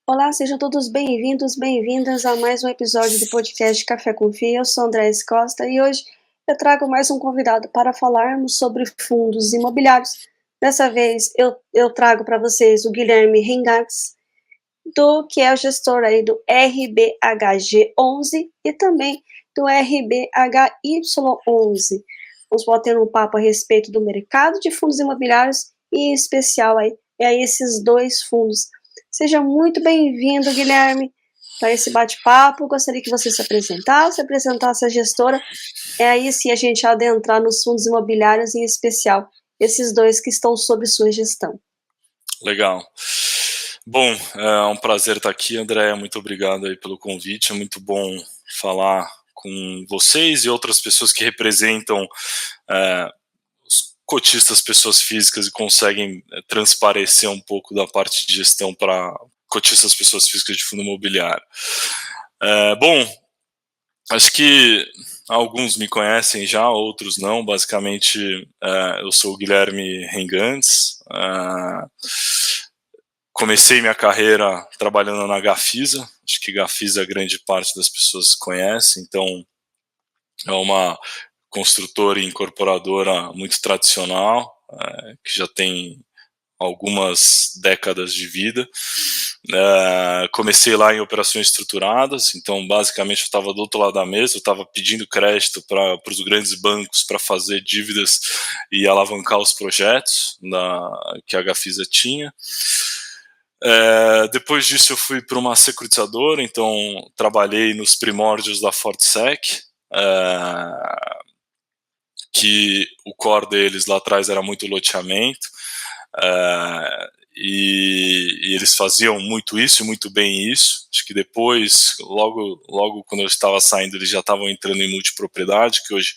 Olá, sejam todos bem-vindos, bem-vindas a mais um episódio do podcast Café com Fia. Eu sou Andrés Costa e hoje eu trago mais um convidado para falarmos sobre fundos imobiliários. Dessa vez eu trago para vocês o Guilherme Rengatz, que é o gestor aí do RBHG11 e também do RBHY11. Vamos bater um papo a respeito do mercado de fundos imobiliários e em especial aí, a esses dois fundos. Seja muito bem-vindo, Guilherme, para esse bate-papo. Gostaria que você se apresentasse a gestora, aí sim a gente adentrar nos fundos imobiliários, em especial esses dois que estão sob sua gestão. Legal. Bom, é um prazer estar aqui, André. Muito obrigado aí pelo convite. É muito bom falar com vocês e outras pessoas que representam os cotistas, pessoas físicas, e conseguem transparecer um pouco da parte de gestão para cotistas, pessoas físicas de fundo imobiliário. Bom, acho que alguns me conhecem já, outros não. Basicamente, eu sou o Guilherme Rengatz. Comecei minha carreira trabalhando na Gafisa. Acho que Gafisa grande parte das pessoas conhece. Então, é uma construtora e incorporadora muito tradicional, que já tem algumas décadas de vida. Comecei lá em operações estruturadas, então basicamente eu estava do outro lado da mesa, eu estava pedindo crédito para os grandes bancos para fazer dívidas e alavancar os projetos que a Gafisa tinha. Depois disso eu fui para uma securitizadora, então trabalhei nos primórdios da Fortsec, que o core deles lá atrás era muito loteamento, e eles faziam muito isso e muito bem isso. Acho que depois, logo quando eu estava saindo, eles já estavam entrando em multipropriedade, que hoje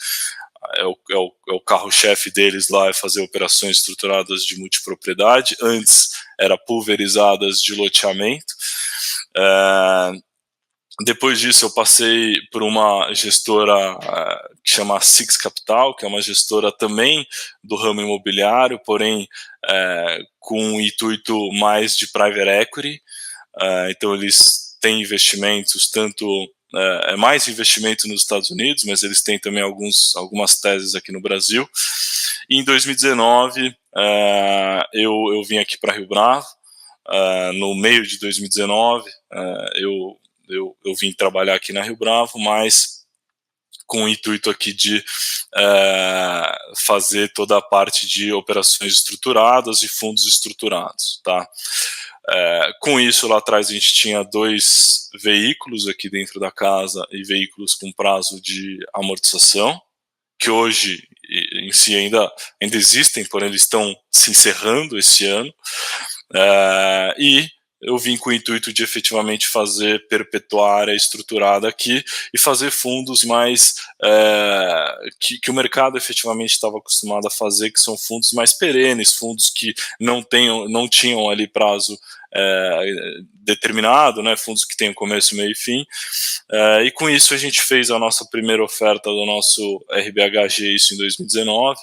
é o carro-chefe deles lá, é fazer operações estruturadas de multipropriedade. Antes era pulverizadas de loteamento. Depois disso eu passei por uma gestora que chama Six Capital, que é uma gestora também do ramo imobiliário, porém com um intuito mais de private equity. Então eles têm investimentos, tanto mais investimento nos Estados Unidos, mas eles têm também algumas teses aqui no Brasil. E em 2019 eu vim aqui para Rio Bravo. No meio de 2019 eu vim trabalhar aqui na Rio Bravo, mas com o intuito aqui de fazer toda a parte de operações estruturadas e fundos estruturados, tá? Com isso, lá atrás a gente tinha 2 veículos aqui dentro da casa e veículos com prazo de amortização, que hoje em si ainda existem, porém eles estão se encerrando esse ano, e eu vim com o intuito de efetivamente fazer perpetuária estruturada aqui e fazer fundos mais que o mercado efetivamente estava acostumado a fazer, que são fundos mais perenes, fundos que não tinham ali prazo determinado, né, fundos que têm começo, meio e fim. E com isso a gente fez a nossa primeira oferta do nosso RBHG, isso em 2019,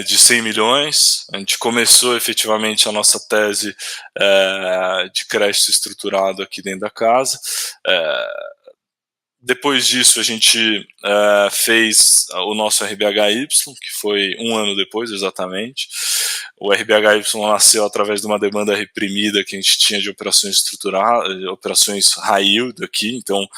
de 100 milhões. A gente começou efetivamente a nossa tese de crédito estruturado aqui dentro da casa. Depois disso a gente fez o nosso RBHY, que foi um ano depois exatamente. O RBHY nasceu através de uma demanda reprimida que a gente tinha de operações estruturadas, operações high yield aqui. Então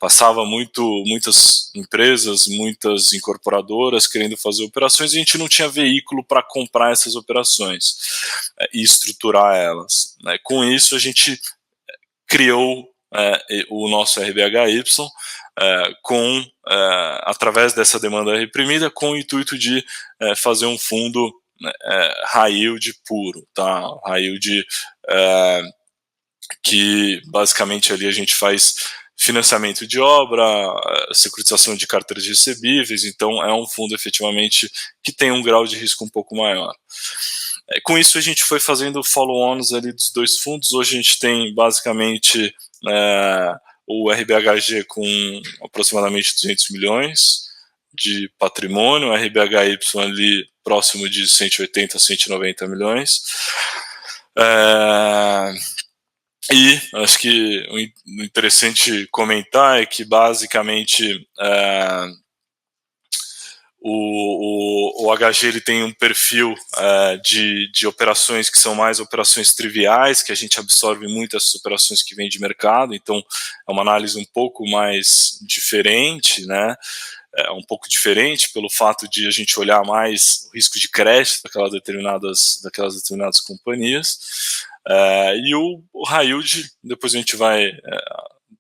passava muitas empresas, muitas incorporadoras querendo fazer operações, e a gente não tinha veículo para comprar essas operações e estruturar elas. Com isso a gente criou o nosso RBHY através dessa demanda reprimida, com o intuito de fazer um fundo high yield puro, tá? High yield que basicamente ali a gente faz financiamento de obra, securitização de carteiras de recebíveis. Então é um fundo efetivamente que tem um grau de risco um pouco maior. Com isso a gente foi fazendo follow-ons ali dos 2 fundos. Hoje a gente tem basicamente o RBHG com aproximadamente 200 milhões de patrimônio, o RBHY ali próximo de 180 a 190 milhões. E acho que o interessante comentar é que, basicamente, o HG ele tem um perfil de operações que são mais operações triviais, que a gente absorve muito essas operações que vêm de mercado, então é uma análise um pouco mais diferente, né? Um pouco diferente pelo fato de a gente olhar mais o risco de crédito daquelas determinadas companhias. E o high yield, depois a gente vai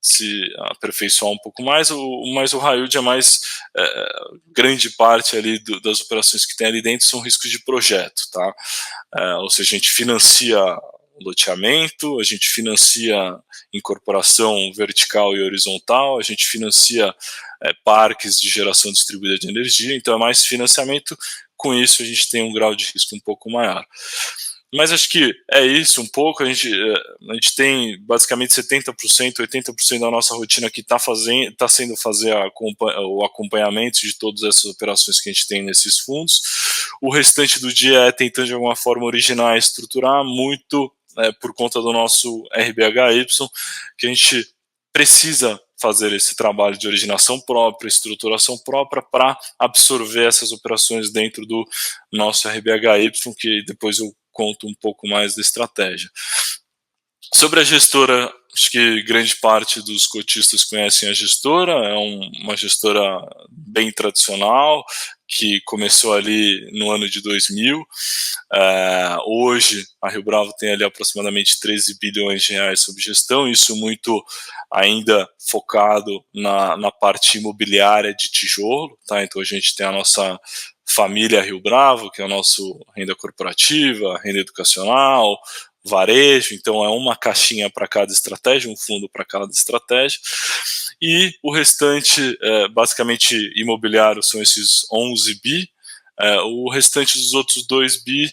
se aperfeiçoar um pouco mais, mas o high yield é mais grande parte ali das operações que tem ali dentro são riscos de projeto, tá? Ou seja, a gente financia loteamento, a gente financia incorporação vertical e horizontal, a gente financia parques de geração distribuída de energia, então é mais financiamento, com isso a gente tem um grau de risco um pouco maior. Mas acho que é isso um pouco, a gente tem basicamente 70%, 80% da nossa rotina que está sendo fazer o acompanhamento de todas essas operações que a gente tem nesses fundos. O restante do dia é tentando de alguma forma originar e estruturar, muito por conta do nosso RBHY, que a gente precisa fazer esse trabalho de originação própria, estruturação própria, para absorver essas operações dentro do nosso RBHY, que depois eu conto um pouco mais da estratégia. Sobre a gestora, acho que grande parte dos cotistas conhecem a gestora, é uma gestora bem tradicional, que começou ali no ano de 2000. Hoje, a Rio Bravo tem ali aproximadamente 13 bilhões de reais sob gestão, isso muito ainda focado na parte imobiliária de tijolo, tá? Então a gente tem a nossa família Rio Bravo, que é o nosso renda corporativa, renda educacional, varejo, então é uma caixinha para cada estratégia, um fundo para cada estratégia, e o restante, basicamente imobiliário, são esses 11 bi, o restante dos outros 2 bi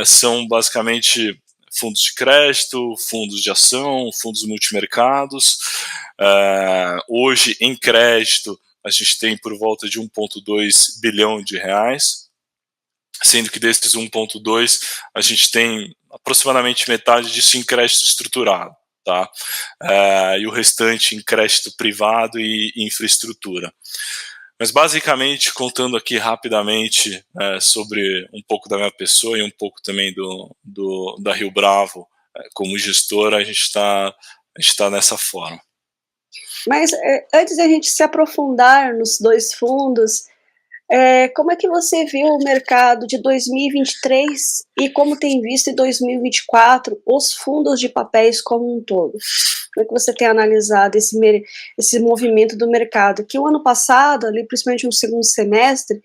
são basicamente fundos de crédito, fundos de ação, fundos multimercados. Hoje, em crédito, a gente tem por volta de 1,2 bilhão de reais, sendo que desses 1,2 a gente tem aproximadamente metade disso em crédito estruturado, tá? E o restante em crédito privado e infraestrutura. Mas basicamente, contando aqui rapidamente sobre um pouco da minha pessoa e um pouco também da Rio Bravo como gestora, a gente está nessa forma. Mas antes de a gente se aprofundar nos dois fundos, como é que você viu o mercado de 2023 e como tem visto em 2024 os fundos de papéis como um todo? Como é que você tem analisado esse movimento do mercado? Que o ano passado, ali, principalmente no segundo semestre,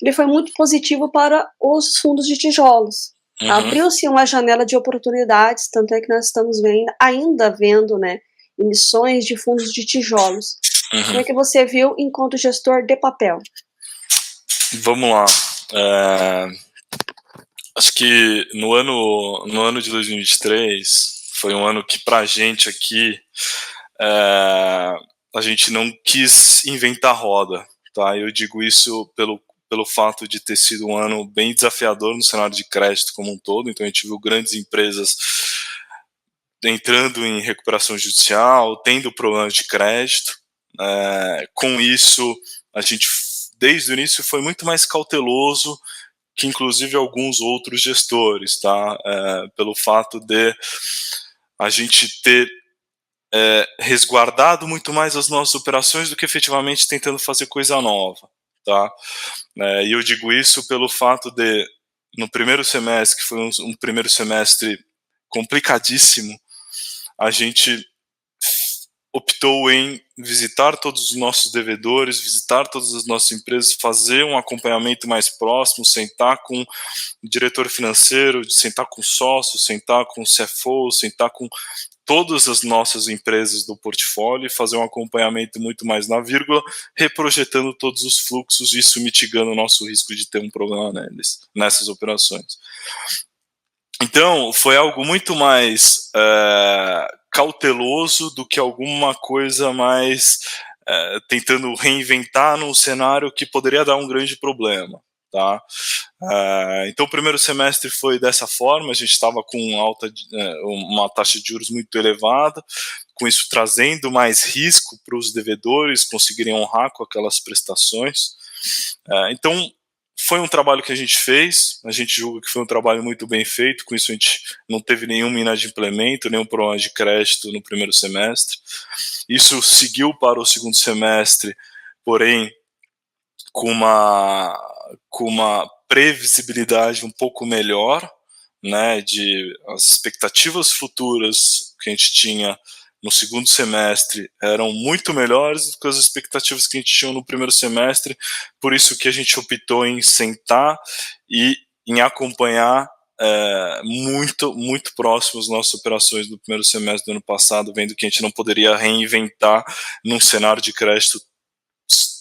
ele foi muito positivo para os fundos de tijolos. Uhum. Abriu-se uma janela de oportunidades, tanto é que nós estamos ainda vendo, né, emissões de fundos de tijolos. Uhum. Como é que você viu enquanto gestor de papel? Vamos lá. Acho que no ano de 2023 foi um ano que pra gente aqui a gente não quis inventar roda, tá? Eu digo isso pelo fato de ter sido um ano bem desafiador no cenário de crédito como um todo, então a gente viu grandes empresas entrando em recuperação judicial, tendo problemas de crédito. Com isso, a gente, desde o início, foi muito mais cauteloso que inclusive alguns outros gestores, tá? Pelo fato de a gente ter resguardado muito mais as nossas operações do que efetivamente tentando fazer coisa nova, tá? E eu digo isso pelo fato de, no primeiro semestre, que foi um primeiro semestre complicadíssimo, a gente optou em visitar todos os nossos devedores, visitar todas as nossas empresas, fazer um acompanhamento mais próximo, sentar com o diretor financeiro, sentar com o sócio, sentar com o CFO, sentar com todas as nossas empresas do portfólio e fazer um acompanhamento muito mais na vírgula, reprojetando todos os fluxos, isso mitigando o nosso risco de ter um problema nessas operações. Então, foi algo muito mais cauteloso do que alguma coisa mais tentando reinventar num cenário que poderia dar um grande problema, tá? Então o primeiro semestre foi dessa forma, a gente estava com uma taxa de juros muito elevada, com isso trazendo mais risco para os devedores conseguirem honrar com aquelas prestações. Então foi um trabalho que a gente fez, a gente julga que foi um trabalho muito bem feito, com isso a gente não teve nenhum inadimplemento, nenhum problema de crédito no primeiro semestre. Isso seguiu para o segundo semestre, porém com uma previsibilidade um pouco melhor, né, de as expectativas futuras que a gente tinha no segundo semestre eram muito melhores do que as expectativas que a gente tinha no primeiro semestre, por isso que a gente optou em sentar e em acompanhar muito próximo as nossas operações do primeiro semestre do ano passado, vendo que a gente não poderia reinventar num cenário de crédito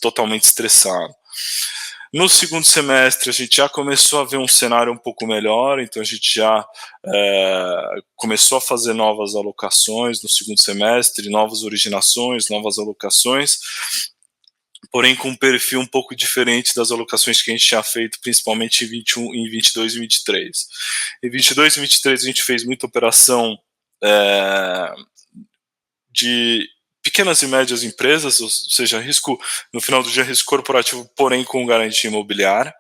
totalmente estressado. No segundo semestre, a gente já começou a ver um cenário um pouco melhor, então a gente já começou a fazer novas alocações no segundo semestre, novas originações, novas alocações, porém com um perfil um pouco diferente das alocações que a gente tinha feito, principalmente em 21, em 22 e 23. Em 22 e 23 a gente fez muita operação de pequenas e médias empresas, ou seja, risco, no final do dia, risco corporativo, porém com garantia imobiliária.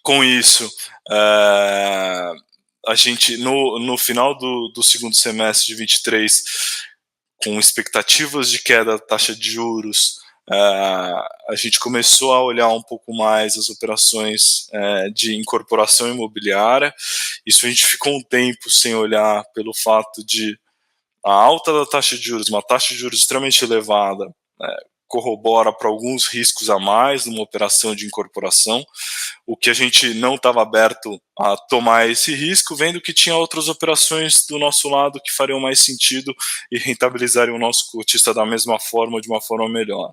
Com isso, a gente, no final do segundo semestre de 23, com expectativas de queda da taxa de juros, a gente começou a olhar um pouco mais as operações de incorporação imobiliária. Isso a gente ficou um tempo sem olhar pelo fato de a alta da taxa de juros, uma taxa de juros extremamente elevada, corrobora para alguns riscos a mais numa operação de incorporação, o que a gente não estava aberto a tomar esse risco, vendo que tinha outras operações do nosso lado que fariam mais sentido e rentabilizariam o nosso cotista da mesma forma, de uma forma melhor.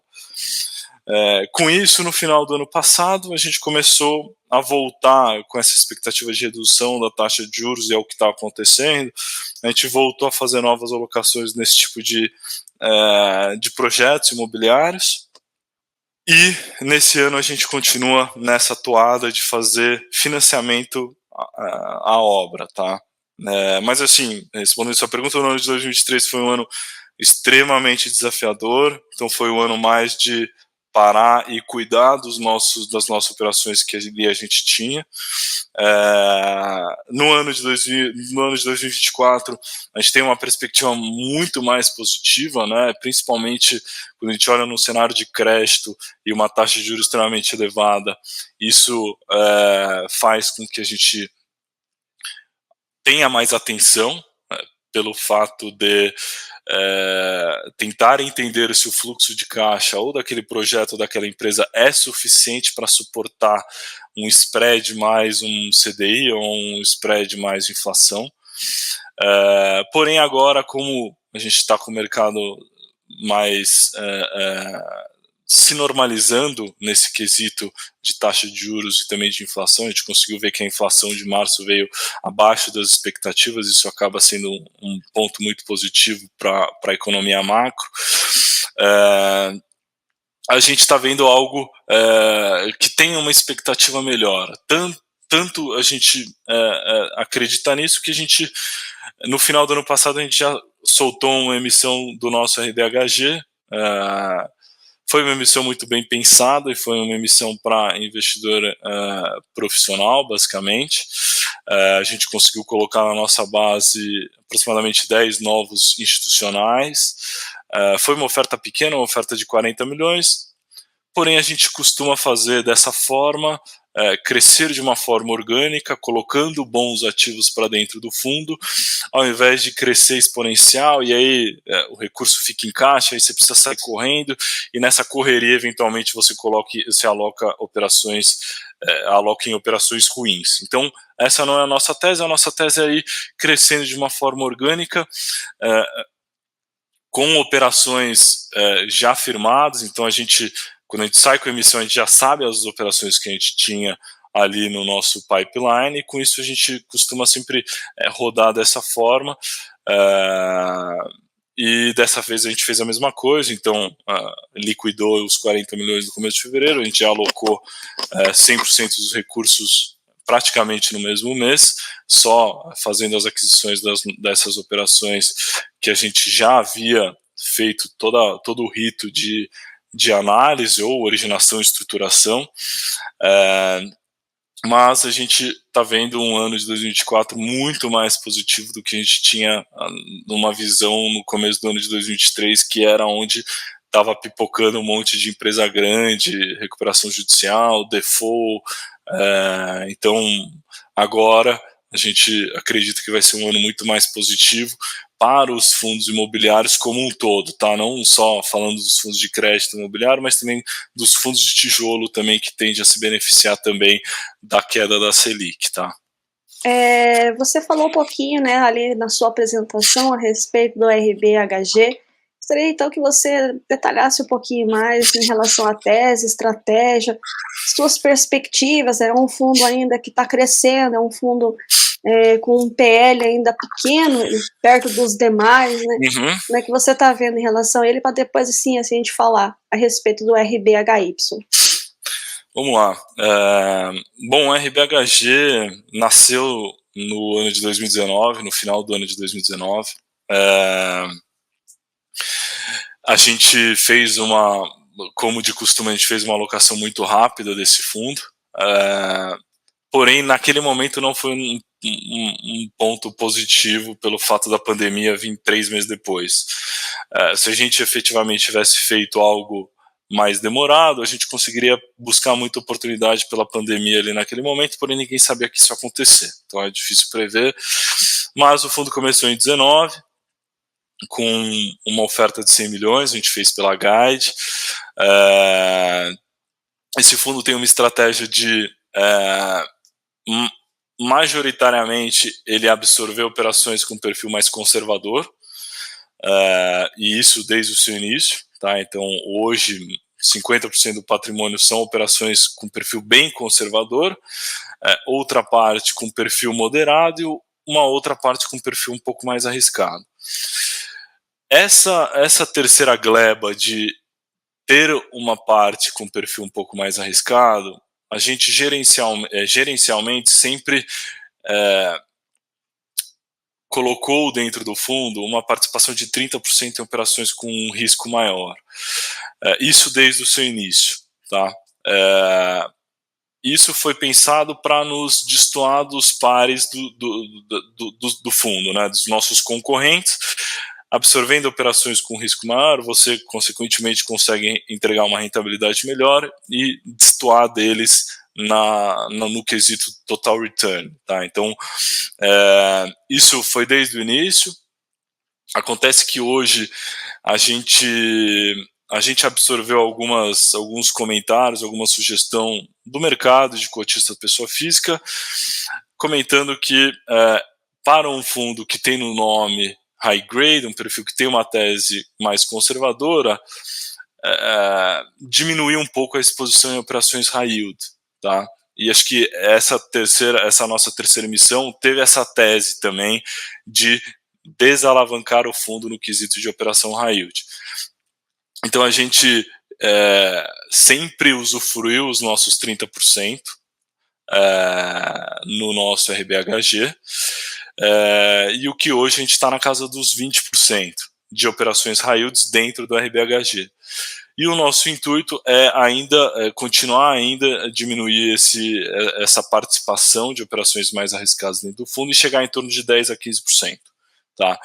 Com isso, no final do ano passado, a gente começou a voltar com essa expectativa de redução da taxa de juros, e é o que está acontecendo. A gente voltou a fazer novas alocações nesse tipo de projetos imobiliários. E nesse ano a gente continua nessa toada de fazer financiamento à obra, tá? Mas assim, respondendo a sua pergunta, o ano de 2023 foi um ano extremamente desafiador, então foi um ano mais de parar e cuidar das nossas operações que a gente tinha. No ano de 2024, a gente tem uma perspectiva muito mais positiva, né? Principalmente quando a gente olha no cenário de crédito e uma taxa de juros extremamente elevada. Isso faz com que a gente tenha mais atenção, pelo fato de tentar entender se o fluxo de caixa ou daquele projeto ou daquela empresa é suficiente para suportar um spread mais um CDI ou um spread mais inflação. Porém, agora, como a gente está com o mercado mais se normalizando nesse quesito de taxa de juros e também de inflação, a gente conseguiu ver que a inflação de março veio abaixo das expectativas, isso acaba sendo um ponto muito positivo para a economia macro. A gente está vendo algo que tem uma expectativa melhor. Tanto a gente acredita nisso que a gente, no final do ano passado, a gente já soltou uma emissão do nosso RDHG. Foi uma emissão muito bem pensada e foi uma emissão para investidor profissional, basicamente. A gente conseguiu colocar na nossa base aproximadamente 10 novos institucionais. Foi uma oferta pequena, uma oferta de 40 milhões, porém a gente costuma fazer dessa forma, crescer de uma forma orgânica, colocando bons ativos para dentro do fundo, ao invés de crescer exponencial, e aí o recurso fica em caixa, aí você precisa sair correndo, e nessa correria, eventualmente, você aloca em operações ruins. Então, essa não é a nossa tese é ir crescendo de uma forma orgânica, com operações já firmadas, então quando a gente sai com a emissão, a gente já sabe as operações que a gente tinha ali no nosso pipeline, e com isso a gente costuma sempre rodar dessa forma, e dessa vez a gente fez a mesma coisa, então liquidou os 40 milhões no começo de fevereiro, a gente já alocou 100% dos recursos praticamente no mesmo mês, só fazendo as aquisições dessas operações que a gente já havia feito todo o rito de análise ou originação e estruturação, mas a gente está vendo um ano de 2024 muito mais positivo do que a gente tinha numa visão no começo do ano de 2023, que era onde estava pipocando um monte de empresa grande, recuperação judicial, default. Então, agora a gente acredita que vai ser um ano muito mais positivo para os fundos imobiliários como um todo, tá? Não só falando dos fundos de crédito imobiliário, mas também dos fundos de tijolo também, que tende a se beneficiar também da queda da Selic, tá? Você falou um pouquinho, né, ali na sua apresentação a respeito do RBHG. Gostaria então que você detalhasse um pouquinho mais em relação à tese, estratégia, suas perspectivas. É um fundo ainda que está crescendo, é um fundo com um PL ainda pequeno, perto dos demais, né? Uhum. Como é que você está vendo em relação a ele, para depois assim a gente falar a respeito do RBHY? Vamos lá. Bom, o RBHG nasceu no ano de 2019, no final do ano de 2019. A gente fez como de costume, a gente fez uma alocação muito rápida desse fundo. Porém, naquele momento não foi um ponto positivo pelo fato da pandemia vir 3 meses depois. Se a gente efetivamente tivesse feito algo mais demorado, a gente conseguiria buscar muita oportunidade pela pandemia ali naquele momento, porém ninguém sabia que isso ia acontecer. Então é difícil prever. Mas o fundo começou em 19, com uma oferta de 100 milhões, a gente fez pela Guide. Esse fundo tem uma estratégia de majoritariamente ele absorveu operações com perfil mais conservador, e isso desde o seu início, tá? Então hoje 50% do patrimônio são operações com perfil bem conservador, outra parte com perfil moderado e uma outra parte com perfil um pouco mais arriscado. Essa terceira gleba de ter uma parte com perfil um pouco mais arriscado, a gente gerencialmente sempre colocou dentro do fundo uma participação de 30% em operações com um risco maior. Isso desde o seu início, tá? Isso foi pensado para nos destoar dos pares do fundo, né, dos nossos concorrentes. Absorvendo operações com risco maior, você consequentemente consegue entregar uma rentabilidade melhor e destoar deles no quesito total return, tá? Então, isso foi desde o início. Acontece que hoje a gente absorveu alguns comentários, alguma sugestão do mercado de cotista pessoa física, comentando que para um fundo que tem no nome high grade, um perfil que tem uma tese mais conservadora, diminuir um pouco a exposição em operações high yield, tá? E acho que essa nossa terceira missão teve essa tese também de desalavancar o fundo no quesito de operação high yield. Então a gente sempre usufruiu os nossos 30% no nosso RBHG, e o que hoje a gente está na casa dos 20% de operações high yields dentro do RBHG. E o nosso intuito é continuar ainda a diminuir essa participação de operações mais arriscadas dentro do fundo e chegar em torno de 10% a 15%. Tá?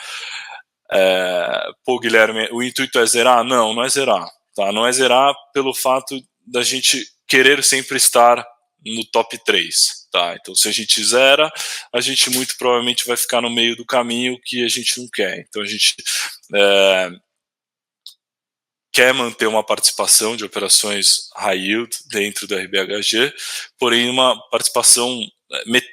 Pô, Guilherme, o intuito é zerar? Não, não é zerar. Tá? Não é zerar pelo fato da gente querer sempre estar no top 3. Tá? Então, se a gente zera, a gente muito provavelmente vai ficar no meio do caminho que a gente não quer. Então, a gente quer manter uma participação de operações high yield dentro do RBHG, porém uma participação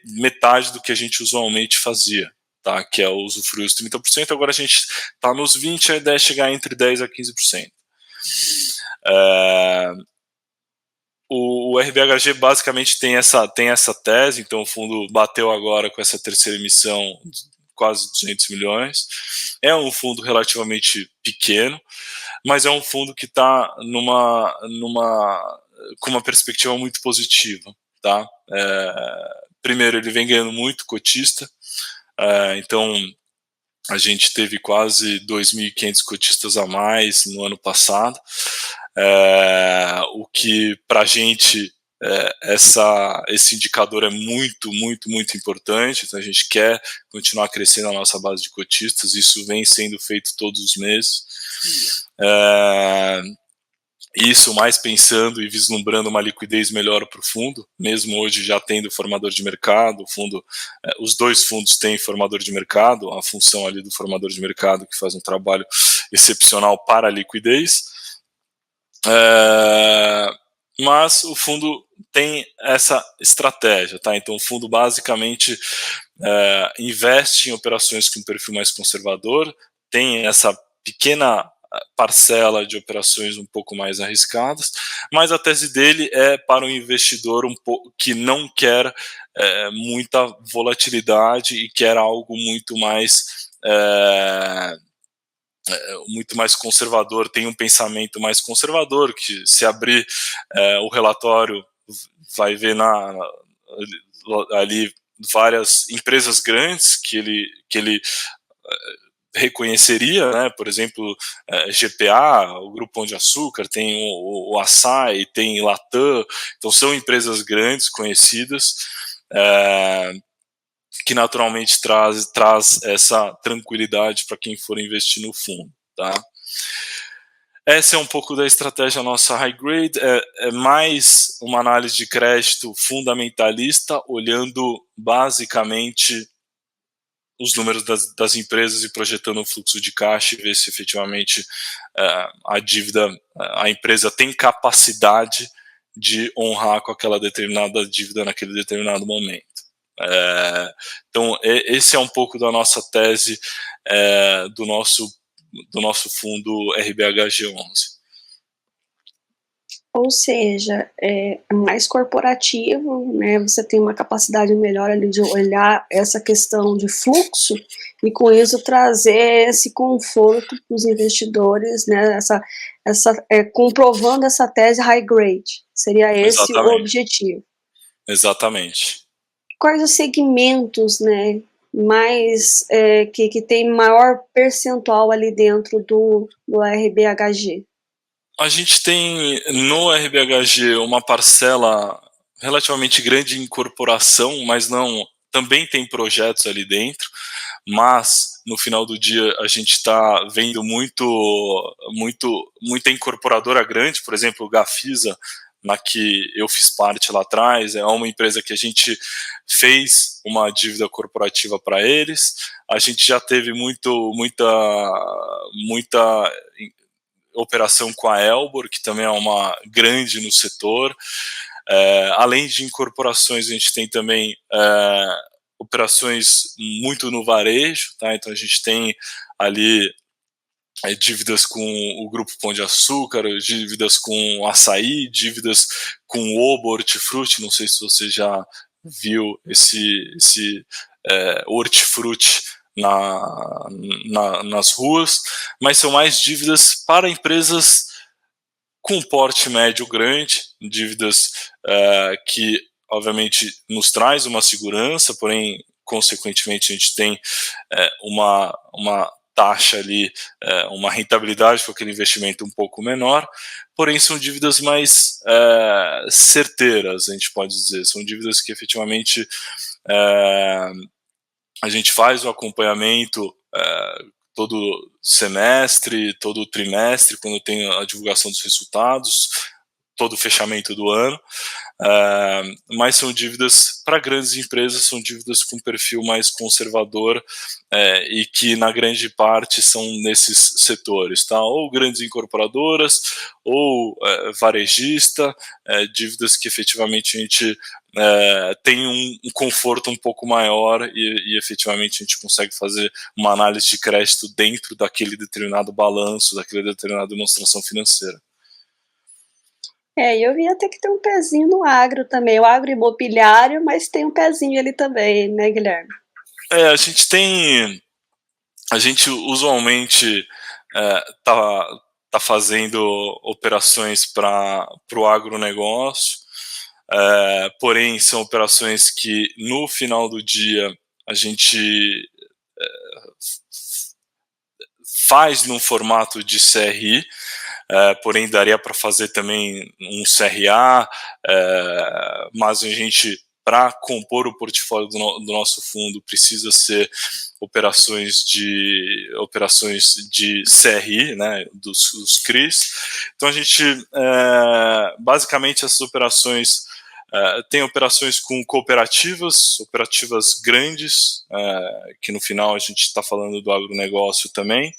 metade do que a gente usualmente fazia, tá? Que é usufruir os 30%, agora a gente está nos 20%, a ideia é chegar entre 10% a 15%. O RBHG basicamente tem essa tese, então o fundo bateu agora com essa terceira emissão quase 200 milhões. É um fundo relativamente pequeno, mas é um fundo que está com uma perspectiva muito positiva. Tá? Primeiro, ele vem ganhando muito cotista, então a gente teve quase 2.500 cotistas a mais no ano passado, o que para a gente esse indicador é muito, muito, muito importante. Então a gente quer continuar crescendo a nossa base de cotistas, isso vem sendo feito todos os meses. Isso mais pensando e vislumbrando uma liquidez melhor para o fundo, mesmo hoje já tendo formador de mercado. O fundo, os dois fundos têm formador de mercado, a função ali do formador de mercado que faz um trabalho excepcional para a liquidez. Mas o fundo tem essa estratégia, tá? Então o fundo basicamente investe em operações com perfil mais conservador, tem essa pequena parcela de operações um pouco mais arriscadas, mas a tese dele é para um investidor que não quer muita volatilidade e quer algo muito mais conservador, tem um pensamento mais conservador, que se abrir o relatório vai ver ali várias empresas grandes que ele reconheceria, né? Por exemplo, GPA, o Grupo Pão de Açúcar, tem o Açaí, tem Latam, então são empresas grandes, conhecidas, que naturalmente traz essa tranquilidade para quem for investir no fundo. Tá? Essa é um pouco da estratégia nossa high grade, é mais uma análise de crédito fundamentalista, olhando basicamente os números das empresas e projetando o fluxo de caixa e ver se efetivamente a empresa tem capacidade de honrar com aquela determinada dívida naquele determinado momento. Então esse é um pouco da nossa tese do nosso fundo RBHG11. Ou seja, é mais corporativo, né? Você tem uma capacidade melhor ali de olhar essa questão de fluxo e com isso trazer esse conforto para os investidores, né? Comprovando essa tese high grade. Seria esse o objetivo. Exatamente. Quais os segmentos, né, mais que tem maior percentual ali dentro do RBHG? A gente tem no RBHG uma parcela relativamente grande de incorporação, mas também tem projetos ali dentro, mas no final do dia a gente está vendo muita incorporadora grande, por exemplo, o Gafisa, na que eu fiz parte lá atrás, é uma empresa que a gente fez uma dívida corporativa para eles. A gente já teve muita operação com a Elbor, que também é uma grande no setor. Além de incorporações, a gente tem também operações muito no varejo, tá? Então a gente tem ali dívidas com o Grupo Pão de Açúcar, dívidas com Açaí, dívidas com Obo Hortifruti, não sei se você já viu esse hortifruti nas ruas, mas são mais dívidas para empresas com porte médio grande, dívidas que obviamente nos traz uma segurança, porém consequentemente a gente tem uma taxa ali, uma rentabilidade com aquele investimento um pouco menor, porém são dívidas mais certeiras, a gente pode dizer, são dívidas que efetivamente a gente faz o acompanhamento todo semestre, todo trimestre, quando tem a divulgação dos resultados, todo o fechamento do ano, mas são dívidas para grandes empresas, são dívidas com perfil mais conservador e que na grande parte são nesses setores, tá? Ou grandes incorporadoras, ou varejista, dívidas que efetivamente a gente tem um conforto um pouco maior e efetivamente a gente consegue fazer uma análise de crédito dentro daquele determinado balanço, daquela determinada demonstração financeira. Eu vi até que tem um pezinho no agro também, o agroimobiliário, mas tem um pezinho ali também, né, Guilherme? A gente usualmente tá fazendo operações para o agronegócio, porém são operações que no final do dia a gente faz num formato de CRI, porém daria para fazer também um CRA, mas a gente, para compor o portfólio do nosso fundo, precisa ser operações de CRI, né, dos CRIs. Então a gente, basicamente essas operações, tem operações com cooperativas grandes, que no final a gente está falando do agronegócio também.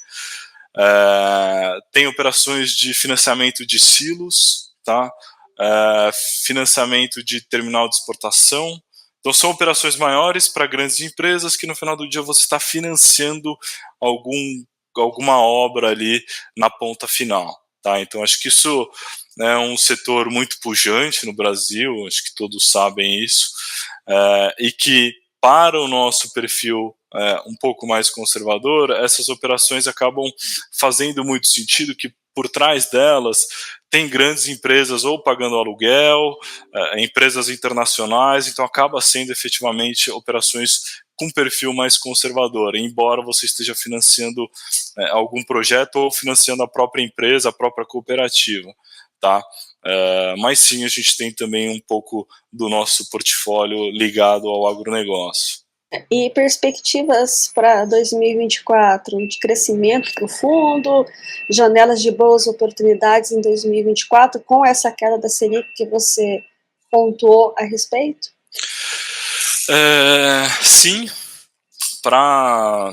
Tem operações de financiamento de silos, tá? Financiamento de terminal de exportação. Então são operações maiores para grandes empresas que no final do dia você está financiando alguma obra ali na ponta final. Tá? Então acho que isso é um setor muito pujante no Brasil, acho que todos sabem isso, e que para o nosso perfil um pouco mais conservador, essas operações acabam fazendo muito sentido, que por trás delas tem grandes empresas ou pagando aluguel, empresas internacionais, então acaba sendo efetivamente operações com perfil mais conservador, embora você esteja financiando algum projeto ou financiando a própria empresa, a própria cooperativa, tá? Mas sim, a gente tem também um pouco do nosso portfólio ligado ao agronegócio. E perspectivas para 2024 de crescimento profundo, janelas de boas oportunidades em 2024 com essa queda da Selic que você pontuou a respeito? Sim, para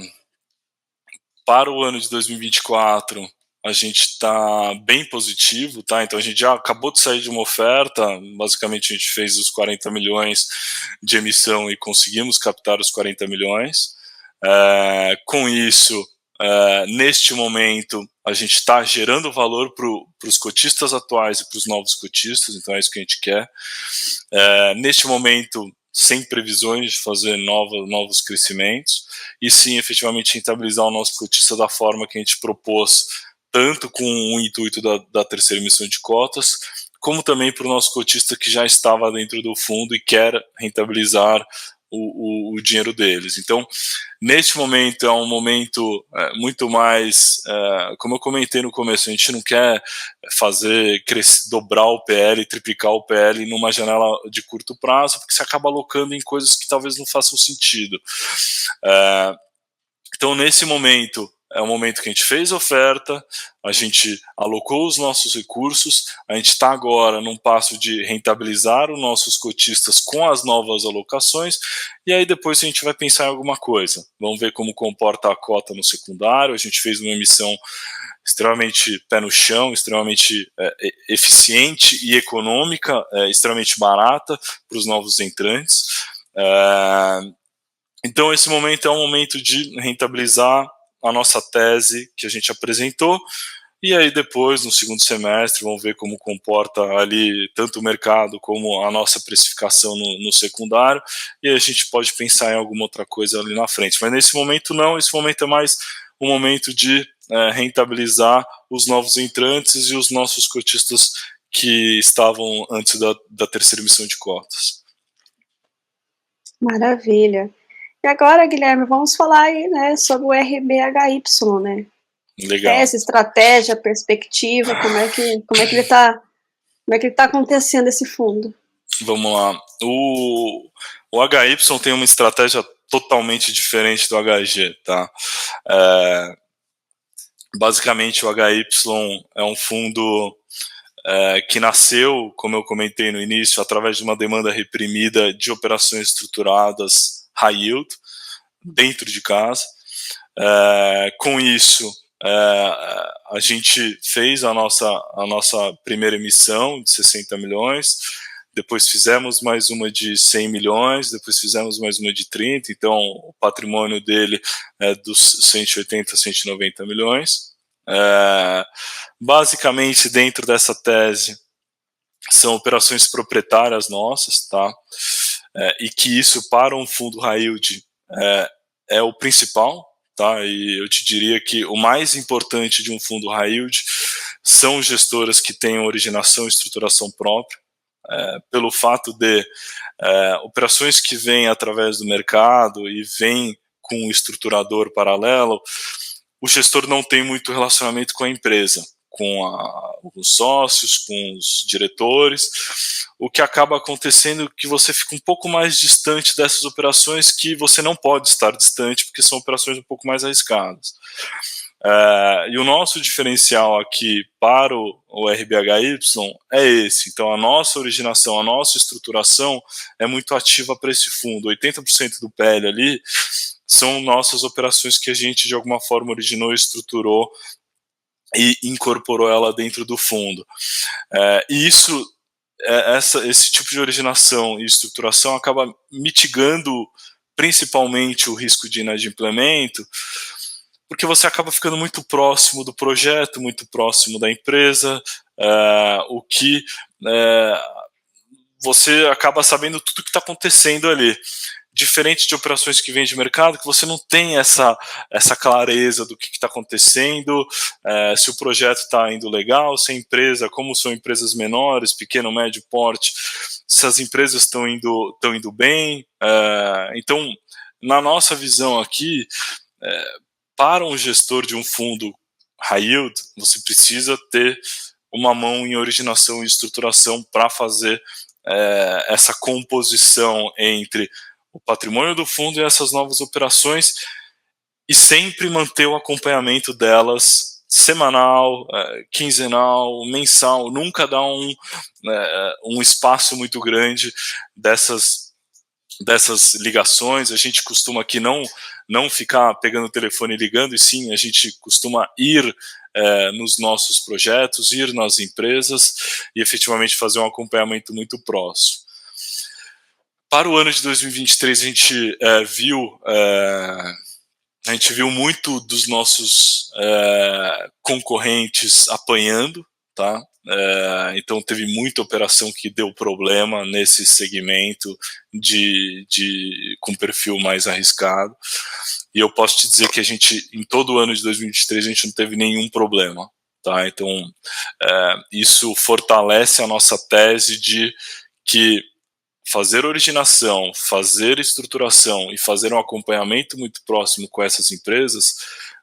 o ano de 2024 a gente está bem positivo, tá? Então a gente já acabou de sair de uma oferta, basicamente a gente fez os 40 milhões de emissão e conseguimos captar os 40 milhões. Com isso, neste momento, a gente está gerando valor para os cotistas atuais e para os novos cotistas, então é isso que a gente quer. Neste momento, sem previsões de fazer novos crescimentos, e sim, efetivamente, rentabilizar o nosso cotista da forma que a gente propôs, tanto com o intuito da terceira emissão de cotas, como também para o nosso cotista que já estava dentro do fundo e quer rentabilizar o dinheiro deles. Então, neste momento é um momento muito mais, como eu comentei no começo, a gente não quer dobrar o PL, triplicar o PL numa janela de curto prazo, porque você acaba alocando em coisas que talvez não façam sentido. Então, nesse momento, é o momento que a gente fez a oferta, a gente alocou os nossos recursos, a gente está agora num passo de rentabilizar os nossos cotistas com as novas alocações, e aí depois a gente vai pensar em alguma coisa. Vamos ver como comporta a cota no secundário. A gente fez uma emissão extremamente pé no chão, extremamente eficiente e econômica, extremamente barata para os novos entrantes. Então esse momento é um momento de rentabilizar a nossa tese que a gente apresentou, e aí depois, no segundo semestre, vamos ver como comporta ali tanto o mercado como a nossa precificação no secundário, e aí a gente pode pensar em alguma outra coisa ali na frente. Mas nesse momento não, esse momento é mais um momento de rentabilizar os novos entrantes e os nossos cotistas que estavam antes da terceira emissão de cotas. Maravilha. E agora, Guilherme, vamos falar aí, né, sobre o RBHY, né? Legal. Essa estratégia, perspectiva, como é que ele está acontecendo esse fundo? Vamos lá. O HY tem uma estratégia totalmente diferente do HG, tá? Basicamente, o HY é um fundo que nasceu, como eu comentei no início, através de uma demanda reprimida de operações estruturadas high yield dentro de casa. Com isso, a gente fez a nossa primeira emissão de 60 milhões, depois fizemos mais uma de 100 milhões, depois fizemos mais uma de 30, então o patrimônio dele é dos 180 a 190 milhões. Basicamente, dentro dessa tese, são operações proprietárias nossas, tá? E que isso, para um fundo high yield, é o principal, tá? E eu te diria que o mais importante de um fundo high yield são gestoras que tenham originação e estruturação própria, pelo fato de operações que vêm através do mercado e vêm com um estruturador paralelo, o gestor não tem muito relacionamento com a empresa, com os sócios, com os diretores, o que acaba acontecendo é que você fica um pouco mais distante dessas operações que você não pode estar distante, porque são operações um pouco mais arriscadas. E o nosso diferencial aqui para o RBHY é esse. Então, a nossa originação, a nossa estruturação é muito ativa para esse fundo. 80% do PL ali são nossas operações que a gente, de alguma forma, originou, estruturou e incorporou ela dentro do fundo. E isso, esse tipo de originação e estruturação acaba mitigando principalmente o risco de inadimplemento, porque você acaba ficando muito próximo do projeto, muito próximo da empresa, o que você acaba sabendo tudo o que está acontecendo ali. Diferente de operações que vêm de mercado, que você não tem essa clareza do que está acontecendo, se o projeto está indo legal, se a empresa, como são empresas menores, pequeno, médio porte, se as empresas estão indo bem. Então, na nossa visão aqui, para um gestor de um fundo high yield, você precisa ter uma mão em originação e estruturação para fazer essa composição entre o patrimônio do fundo e essas novas operações, e sempre manter o acompanhamento delas semanal, quinzenal, mensal, nunca dar um espaço muito grande dessas ligações. A gente costuma aqui não ficar pegando o telefone e ligando, e sim, a gente costuma ir nos nossos projetos, ir nas empresas e efetivamente fazer um acompanhamento muito próximo. Para o ano de 2023, a gente viu muito dos nossos concorrentes apanhando, tá? Então teve muita operação que deu problema nesse segmento com perfil mais arriscado, e eu posso te dizer que a gente, em todo o ano de 2023, a gente não teve nenhum problema, tá? Então isso fortalece a nossa tese de que fazer originação, fazer estruturação e fazer um acompanhamento muito próximo com essas empresas,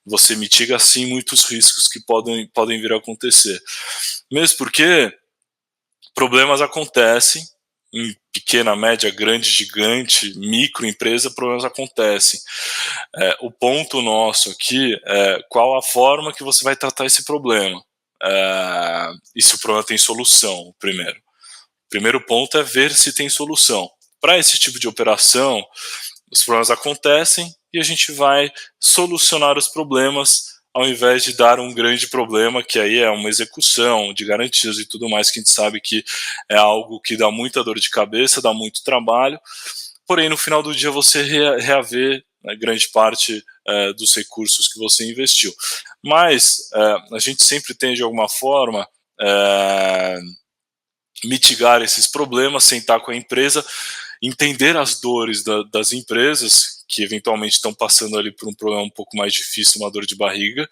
você mitiga sim muitos riscos que podem vir a acontecer. Mesmo porque problemas acontecem em pequena, média, grande, gigante, microempresa, problemas acontecem. O ponto nosso aqui é qual a forma que você vai tratar esse problema. E se o problema tem solução, primeiro. O primeiro ponto é ver se tem solução. Para esse tipo de operação, os problemas acontecem e a gente vai solucionar os problemas ao invés de dar um grande problema, que aí é uma execução de garantias e tudo mais, que a gente sabe que é algo que dá muita dor de cabeça, dá muito trabalho, porém no final do dia você reaver grande parte dos recursos que você investiu. Mas a gente sempre tem, de alguma forma, mitigar esses problemas, sentar com a empresa, entender as dores das empresas que eventualmente estão passando ali por um problema um pouco mais difícil, uma dor de barriga,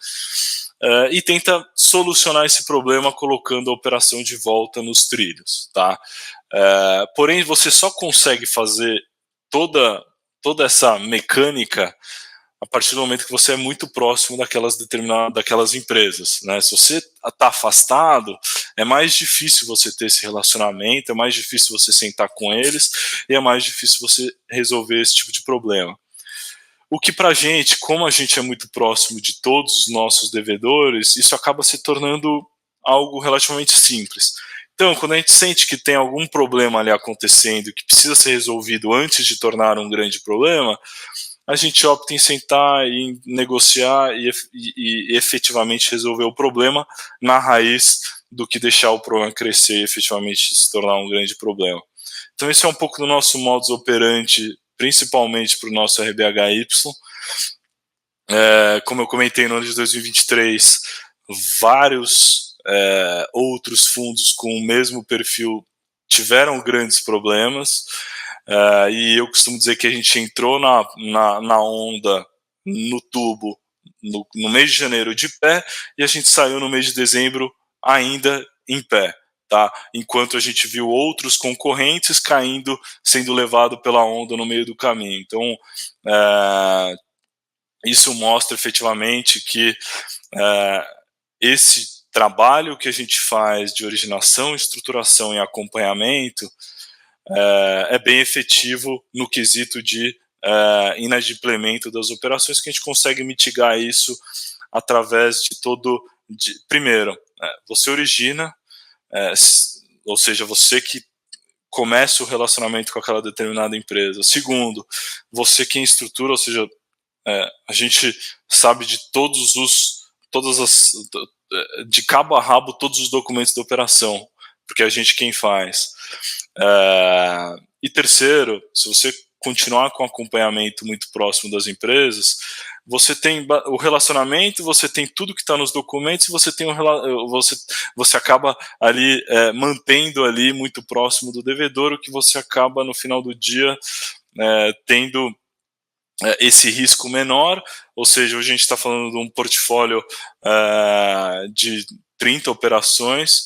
e tenta solucionar esse problema colocando a operação de volta nos trilhos, tá? Porém, você só consegue fazer toda essa mecânica a partir do momento que você é muito próximo daquelas empresas, né? Se você está afastado, é mais difícil você ter esse relacionamento, é mais difícil você sentar com eles e é mais difícil você resolver esse tipo de problema. O que pra gente, como a gente é muito próximo de todos os nossos devedores, isso acaba se tornando algo relativamente simples. Então, quando a gente sente que tem algum problema ali acontecendo que precisa ser resolvido antes de tornar um grande problema, a gente opta em sentar e negociar e efetivamente resolver o problema na raiz do que deixar o problema crescer e efetivamente se tornar um grande problema. Então esse é um pouco do nosso modus operandi, principalmente para o nosso RBHY. Como eu comentei, no ano de 2023, vários outros fundos com o mesmo perfil tiveram grandes problemas. e eu costumo dizer que a gente entrou na onda, no tubo, no mês de janeiro de pé, e a gente saiu no mês de dezembro ainda em pé, tá? Enquanto a gente viu outros concorrentes caindo, sendo levado pela onda no meio do caminho. Então, isso mostra efetivamente que esse trabalho que a gente faz de originação, estruturação e acompanhamento é bem efetivo no quesito de inadimplemento das operações, que a gente consegue mitigar isso através de primeiro, você origina, ou seja, você que começa o relacionamento com aquela determinada empresa. Segundo, você quem estrutura, ou seja, a gente sabe de de cabo a rabo todos os documentos da operação, porque é a gente quem faz. E terceiro, se você continuar com o acompanhamento muito próximo das empresas, você tem o relacionamento, você tem tudo que está nos documentos, e você acaba ali mantendo ali muito próximo do devedor, o que você acaba no final do dia tendo esse risco menor, ou seja, hoje a gente está falando de um portfólio de 30 operações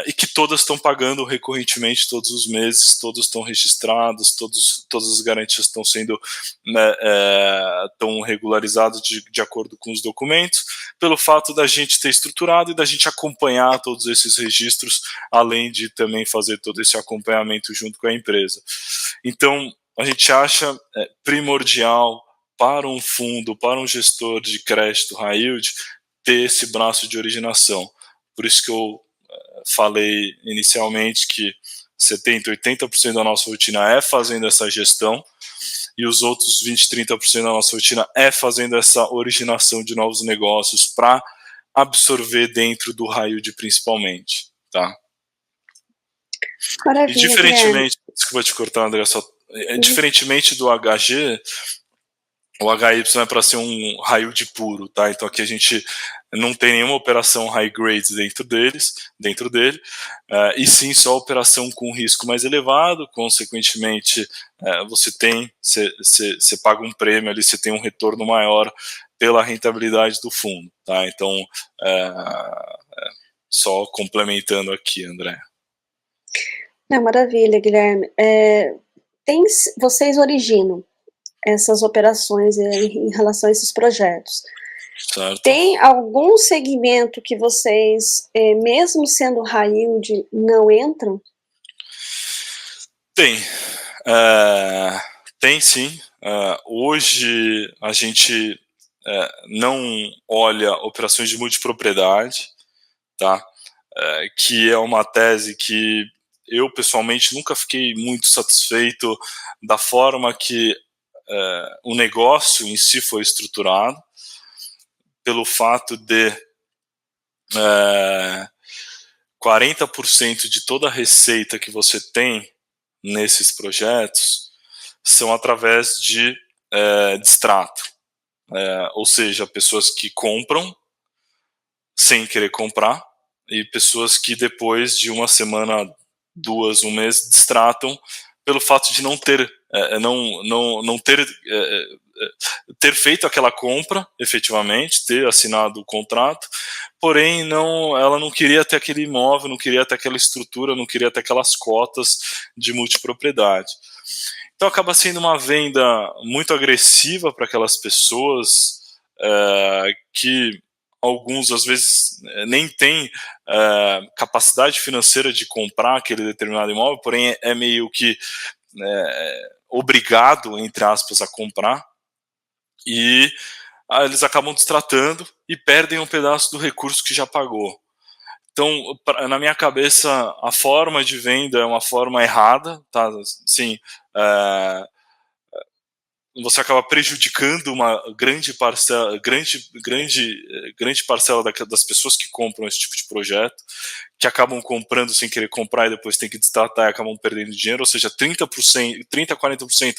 e que todas estão pagando recorrentemente todos os meses, todos estão registrados, todas as garantias estão sendo tão regularizadas de acordo com os documentos, pelo fato da gente ter estruturado e da gente acompanhar todos esses registros, além de também fazer todo esse acompanhamento junto com a empresa. Então, a gente acha primordial para um fundo, para um gestor de crédito high yield, ter esse braço de originação. Por isso que eu falei inicialmente que 70%, 80% da nossa rotina é fazendo essa gestão, e os outros 20%, 30% da nossa rotina é fazendo essa originação de novos negócios para absorver dentro do high yield principalmente. Tá? Maravilha, E diferentemente, desculpa te cortar, André, diferentemente do HG, o HY é para ser um high yield puro, tá? Então aqui a gente não tem nenhuma operação high grade dentro dele, e sim só operação com risco mais elevado. Consequentemente, você paga um prêmio ali, você tem um retorno maior pela rentabilidade do fundo, tá? Então, só complementando aqui, André. Maravilha, Guilherme. Vocês originam essas operações em relação a esses projetos. Certo. Tem algum segmento que vocês, mesmo sendo high yield, não entram? Tem. Tem sim. Hoje a gente não olha operações de multipropriedade, tá? Que é uma tese que eu pessoalmente nunca fiquei muito satisfeito da forma que o negócio em si foi estruturado, pelo fato de 40% de toda a receita que você tem nesses projetos são através de distrato, ou seja, pessoas que compram sem querer comprar e pessoas que depois de uma semana, duas, um mês, distratam pelo fato de não ter ter feito aquela compra efetivamente, ter assinado o contrato, porém ela não queria ter aquele imóvel, não queria ter aquela estrutura, não queria ter aquelas cotas de multipropriedade. Então acaba sendo uma venda muito agressiva para aquelas pessoas que alguns às vezes nem têm capacidade financeira de comprar aquele determinado imóvel, porém é meio que obrigado, entre aspas, a comprar, e eles acabam destratando e perdem um pedaço do recurso que já pagou. Então, na minha cabeça, a forma de venda é uma forma errada, tá? Sim, você acaba prejudicando uma grande parcela das pessoas que compram esse tipo de projeto, que acabam comprando sem querer comprar e depois tem que destratar e acabam perdendo dinheiro. Ou seja, 30%, 30% a 40%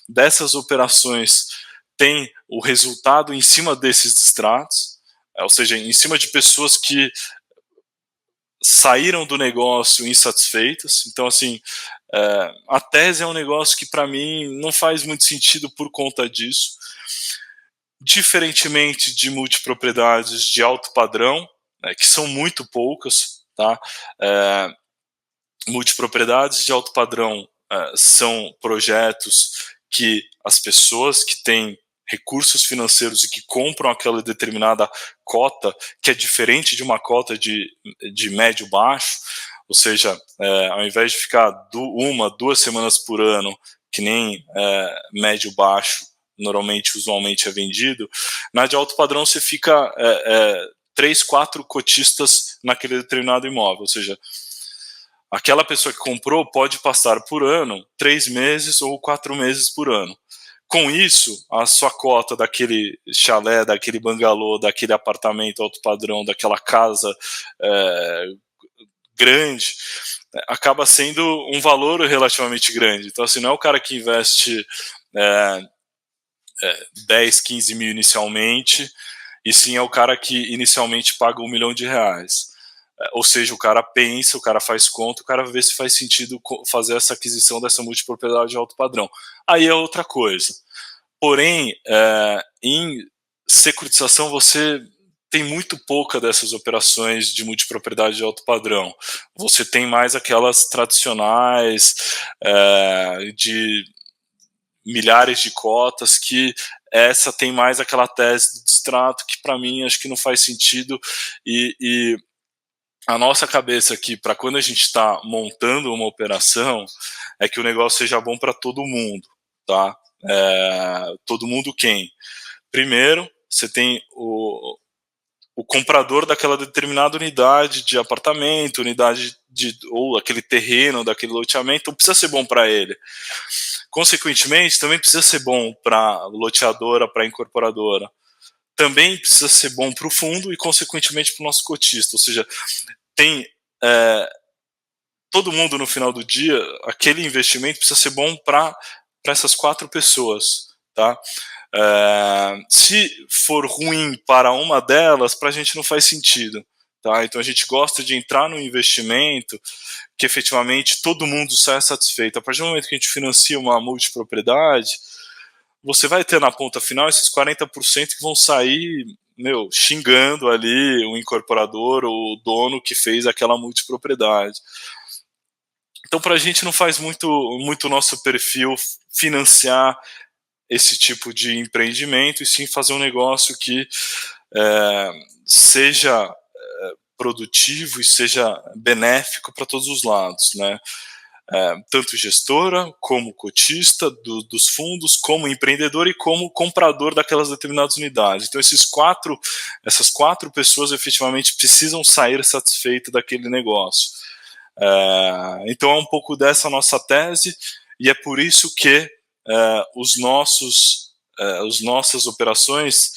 dessas operações tem o resultado em cima desses distratos, ou seja, em cima de pessoas que saíram do negócio insatisfeitas. Então, assim, A tese é um negócio que para mim não faz muito sentido por conta disso. Diferentemente de multipropriedades de alto padrão, né, que são muito poucas, tá? Multipropriedades de alto padrão são projetos que as pessoas que têm recursos financeiros e que compram aquela determinada cota, que é diferente de uma cota de médio baixo, ou seja, ao invés de ficar 1-2 semanas por ano, que nem médio baixo normalmente, usualmente é vendido, na de alto padrão você fica 3, 4 cotistas naquele determinado imóvel, ou seja, aquela pessoa que comprou pode passar por ano 3 meses ou 4 meses por ano. Com isso, a sua cota daquele chalé, daquele bangalô, daquele apartamento alto padrão, daquela casa grande, acaba sendo um valor relativamente grande. Então, assim, não é o cara que investe 10, 15 mil inicialmente, e sim é o cara que inicialmente paga R$1 milhão. Ou seja, o cara pensa, o cara faz conta, o cara vê se faz sentido fazer essa aquisição dessa multipropriedade de alto padrão. Aí é outra coisa. Porém, em securitização você tem muito pouca dessas operações de multipropriedade de alto padrão. Você tem mais aquelas tradicionais de milhares de cotas, que essa tem mais aquela tese do distrato que para mim acho que não faz sentido, e a nossa cabeça aqui, para quando a gente está montando uma operação, é que o negócio seja bom para todo mundo, tá? Todo mundo quem? Primeiro, você tem o comprador daquela determinada unidade de apartamento, ou aquele terreno, daquele loteamento, precisa ser bom para ele. Consequentemente, também precisa ser bom para a loteadora, para a incorporadora. Também precisa ser bom para o fundo e, consequentemente, para o nosso cotista. Ou seja, tem todo mundo no final do dia, aquele investimento precisa ser bom para essas 4 pessoas, tá? Se for ruim para uma delas, para a gente não faz sentido, tá? Então a gente gosta de entrar no investimento que efetivamente todo mundo saia satisfeito. A partir do momento que a gente financia uma multipropriedade, você vai ter na ponta final esses 40% que vão sair, xingando ali o incorporador ou o dono que fez aquela multipropriedade. Então, para a gente não faz muito nosso perfil financiar esse tipo de empreendimento, e sim fazer um negócio que seja produtivo e seja benéfico para todos os lados, né? Tanto gestora, como cotista dos fundos, como empreendedor e como comprador daquelas determinadas unidades. Então essas quatro pessoas efetivamente precisam sair satisfeitas daquele negócio. Então é um pouco dessa nossa tese, e é por isso que as nossas operações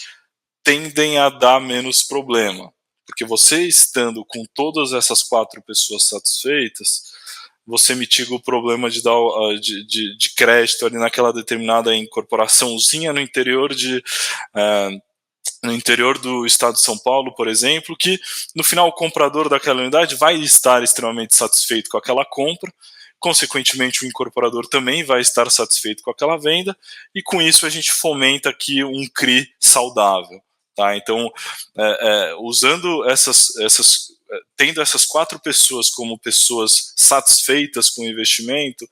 tendem a dar menos problema, porque você estando com todas essas 4 pessoas satisfeitas, você mitiga o problema de dar de crédito ali naquela determinada incorporaçãozinha no interior do estado de São Paulo, por exemplo, que no final o comprador daquela unidade vai estar extremamente satisfeito com aquela compra, consequentemente o incorporador também vai estar satisfeito com aquela venda, e com isso a gente fomenta aqui um CRI saudável. Tá? Então, usando tendo essas 4 pessoas como pessoas satisfeitas com o investimento,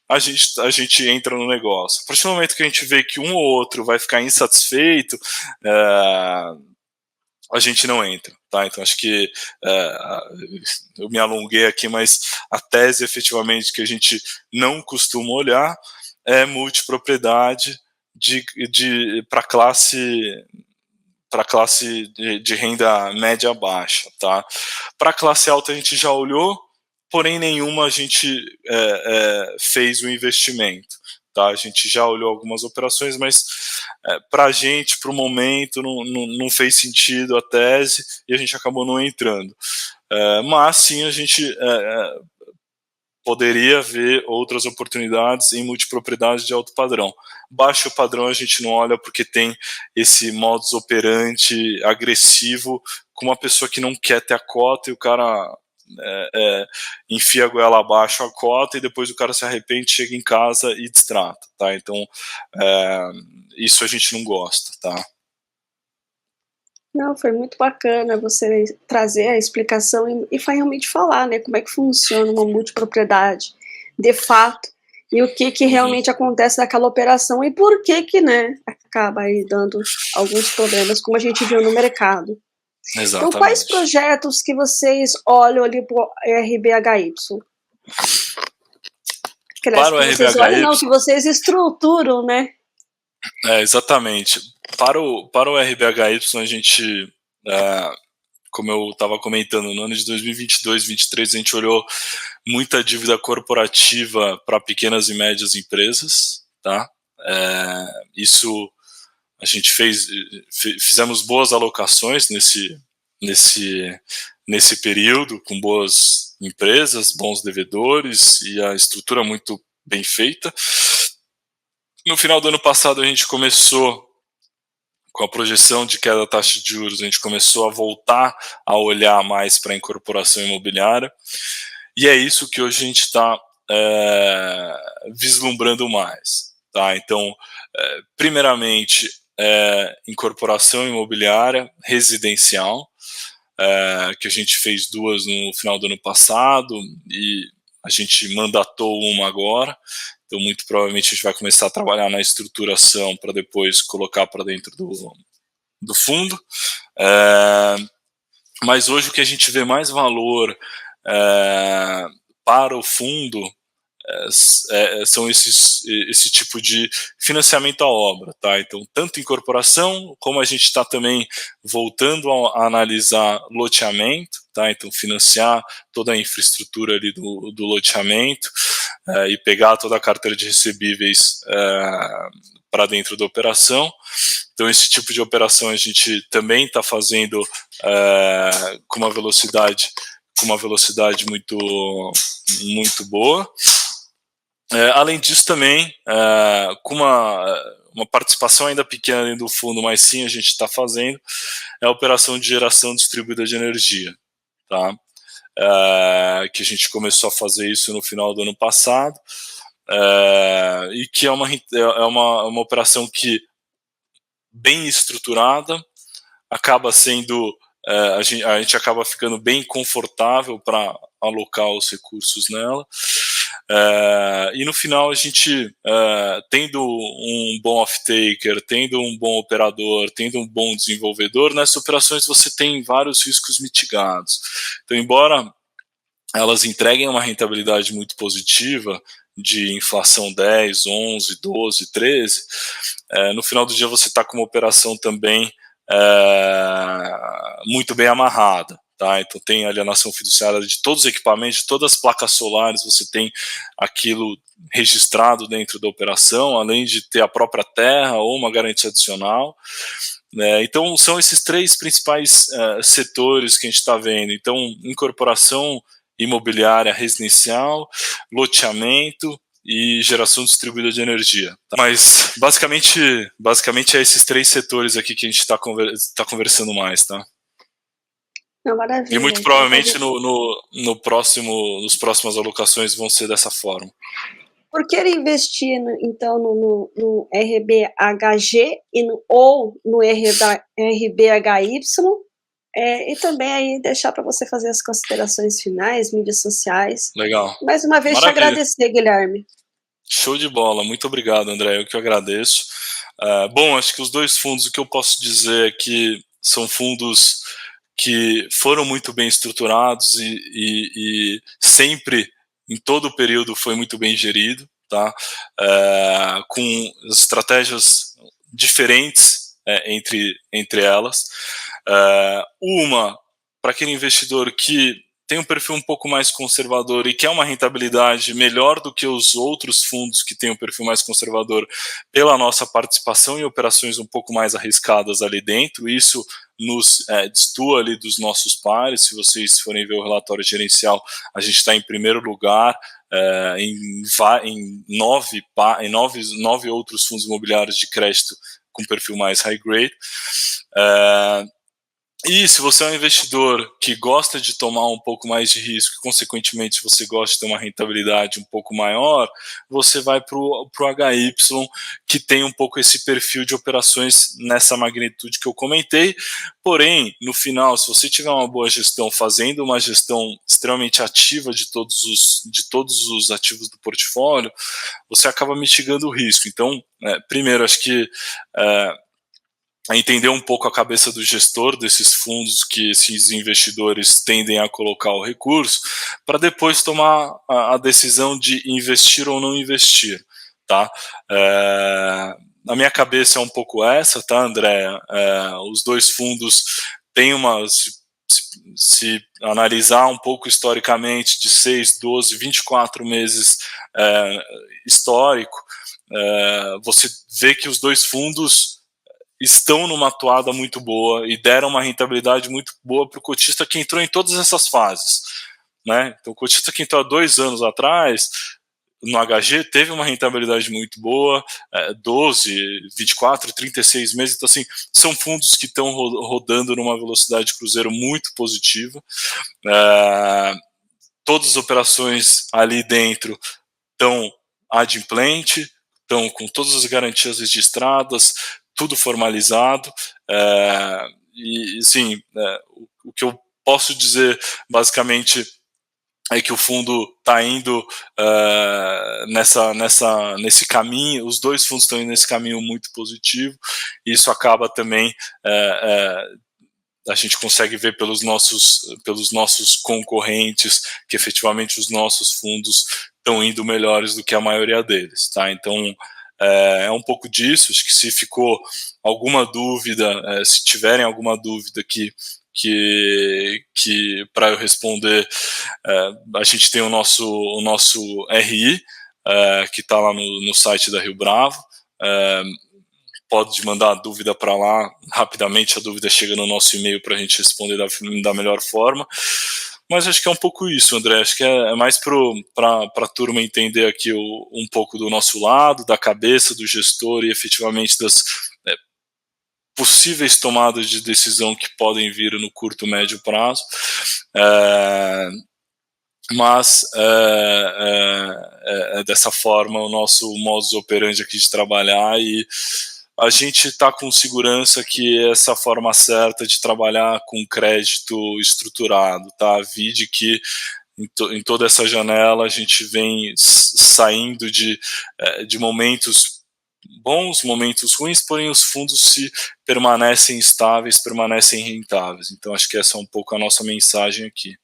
a gente entra no negócio. A partir do momento que a gente vê que um ou outro vai ficar insatisfeito, a gente não entra, tá? Então acho que eu me alonguei aqui, mas a tese efetivamente que a gente não costuma olhar é multipropriedade para classe de renda média baixa, tá? Para classe alta a gente já olhou, porém nenhuma a gente fez o investimento. Tá? A gente já olhou algumas operações, mas para a gente, para o momento, não fez sentido a tese e a gente acabou não entrando. Mas sim, a gente poderia ver outras oportunidades em multipropriedade de alto padrão. Baixo padrão a gente não olha porque tem esse modus operandi agressivo com uma pessoa que não quer ter a cota, e o cara enfia a goela abaixo a cota e depois o cara se arrepende, chega em casa e destrata, tá? Então, isso a gente não gosta, tá? Não, foi muito bacana você trazer a explicação e realmente falar, né, como é que funciona uma multipropriedade, de fato, e o que realmente acontece naquela operação e por que, né, acaba aí dando alguns problemas, como a gente viu no mercado. Então, quais Exatamente. projetos que vocês olham ali para o RBHY? Para o Que vocês olham, RBHY, não, que vocês estruturam, né? exatamente. Para o RBHY, a gente, como eu estava comentando, no ano de 2022, 2023, a gente olhou muita dívida corporativa para pequenas e médias empresas, tá? Isso a gente fizemos boas alocações nesse período, com boas empresas, bons devedores e a estrutura muito bem feita. No final do ano passado a gente começou, com a projeção de queda da taxa de juros, a gente começou a voltar a olhar mais para a incorporação imobiliária, e é isso que hoje a gente está vislumbrando mais. Tá? Então, primeiramente, incorporação imobiliária residencial, que a gente fez 2 no final do ano passado, e a gente mandatou uma agora, então muito provavelmente a gente vai começar a trabalhar na estruturação para depois colocar para dentro do fundo. Mas hoje o que a gente vê mais valor para o fundo são esse tipo de financiamento à obra, tá? Então, tanto incorporação, como a gente está também voltando a analisar loteamento, tá? Então, financiar toda a infraestrutura ali do loteamento e pegar toda a carteira de recebíveis para dentro da operação. Então, esse tipo de operação a gente também está fazendo com uma velocidade muito boa. Além disso também, com uma participação ainda pequena dentro do fundo, mas sim a gente está fazendo, é a operação de geração distribuída de energia, tá? Que a gente começou a fazer isso no final do ano passado, e que é uma operação que, bem estruturada, acaba sendo, a gente acaba ficando bem confortável para alocar os recursos nela. E no final a gente, tendo um bom off-taker, tendo um bom operador, tendo um bom desenvolvedor, nessas operações você tem vários riscos mitigados. Então, embora elas entreguem uma rentabilidade muito positiva, de inflação 10, 11, 12, 13, no final do dia você está com uma operação também muito bem amarrada. Tá? Então tem alienação fiduciária de todos os equipamentos, de todas as placas solares, você tem aquilo registrado dentro da operação, além de ter a própria terra ou uma garantia adicional. Então são esses 3 principais setores que a gente está vendo. Então, incorporação imobiliária residencial, loteamento e geração distribuída de energia. Mas basicamente é esses 3 setores aqui que a gente está conversando mais, tá? Não, maravilha. E muito provavelmente nos próximas alocações vão ser dessa forma. Por que investir, então, no RBHG ou no RBHY? E também aí deixar para você fazer as considerações finais, mídias sociais. Legal. Mais uma vez Maravilha. te agradecer, Guilherme. Show de bola, muito obrigado, André, eu que agradeço. Bom, acho que os 2 fundos, o que eu posso dizer é que são fundos que foram muito bem estruturados e sempre, em todo o período, foi muito bem gerido, tá? Com estratégias diferentes entre elas. Uma, para aquele investidor que tem um perfil um pouco mais conservador e quer uma rentabilidade melhor do que os outros fundos que têm um perfil mais conservador, pela nossa participação em operações um pouco mais arriscadas ali dentro, isso nos destoa ali dos nossos pares. Se vocês forem ver o relatório gerencial, a gente está em primeiro lugar em 9 outros fundos imobiliários de crédito com perfil mais high grade. E se você é um investidor que gosta de tomar um pouco mais de risco, e consequentemente você gosta de ter uma rentabilidade um pouco maior, você vai para o HY, que tem um pouco esse perfil de operações nessa magnitude que eu comentei. Porém, no final, se você tiver uma boa gestão, fazendo uma gestão extremamente ativa de todos os ativos do portfólio, você acaba mitigando o risco. Então, primeiro, acho que a entender um pouco a cabeça do gestor desses fundos que esses investidores tendem a colocar o recurso, para depois tomar a decisão de investir ou não investir, tá? A minha cabeça é um pouco essa, tá, André? Os dois fundos têm se analisar um pouco historicamente, de 6, 12, 24 meses histórico, você vê que os dois fundos estão numa atuada muito boa e deram uma rentabilidade muito boa para o cotista que entrou em todas essas fases, né? Então, o cotista que entrou há 2 anos atrás no HG teve uma rentabilidade muito boa, 12, 24, 36 meses. Então, assim, são fundos que estão rodando numa velocidade de cruzeiro muito positiva. Todas as operações ali dentro estão adimplente, estão com todas as garantias registradas, tudo formalizado, e sim, o que eu posso dizer basicamente é que o fundo está indo nesse caminho, os dois fundos estão indo nesse caminho muito positivo, e isso acaba também, a gente consegue ver pelos nossos concorrentes que efetivamente os nossos fundos estão indo melhores do que a maioria deles, tá? Então, é um pouco disso. Acho que se ficou alguma dúvida, se tiverem alguma dúvida que para eu responder, a gente tem o nosso RI, que está lá no site da Rio Bravo. Pode mandar a dúvida para lá, rapidamente a dúvida chega no nosso e-mail para a gente responder da melhor forma. Mas acho que é um pouco isso, André. Acho que é mais para a turma entender aqui um pouco do nosso lado, da cabeça do gestor e efetivamente das possíveis tomadas de decisão que podem vir no curto, médio prazo. Mas dessa forma o nosso modus operandi aqui de trabalhar, e a gente está com segurança que essa forma certa de trabalhar com crédito estruturado, tá? Vide que em toda essa janela a gente vem saindo de momentos bons, momentos ruins, porém os fundos permanecem estáveis, permanecem rentáveis. Então acho que essa é um pouco a nossa mensagem aqui.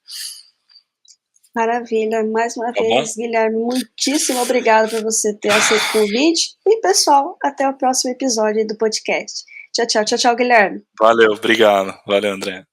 Maravilha, mais uma Tá bom? vez, Guilherme, muitíssimo obrigado por você ter aceito o convite. E, pessoal, até o próximo episódio do podcast. Tchau, tchau, tchau, tchau, Guilherme. Valeu, obrigado. Valeu, André.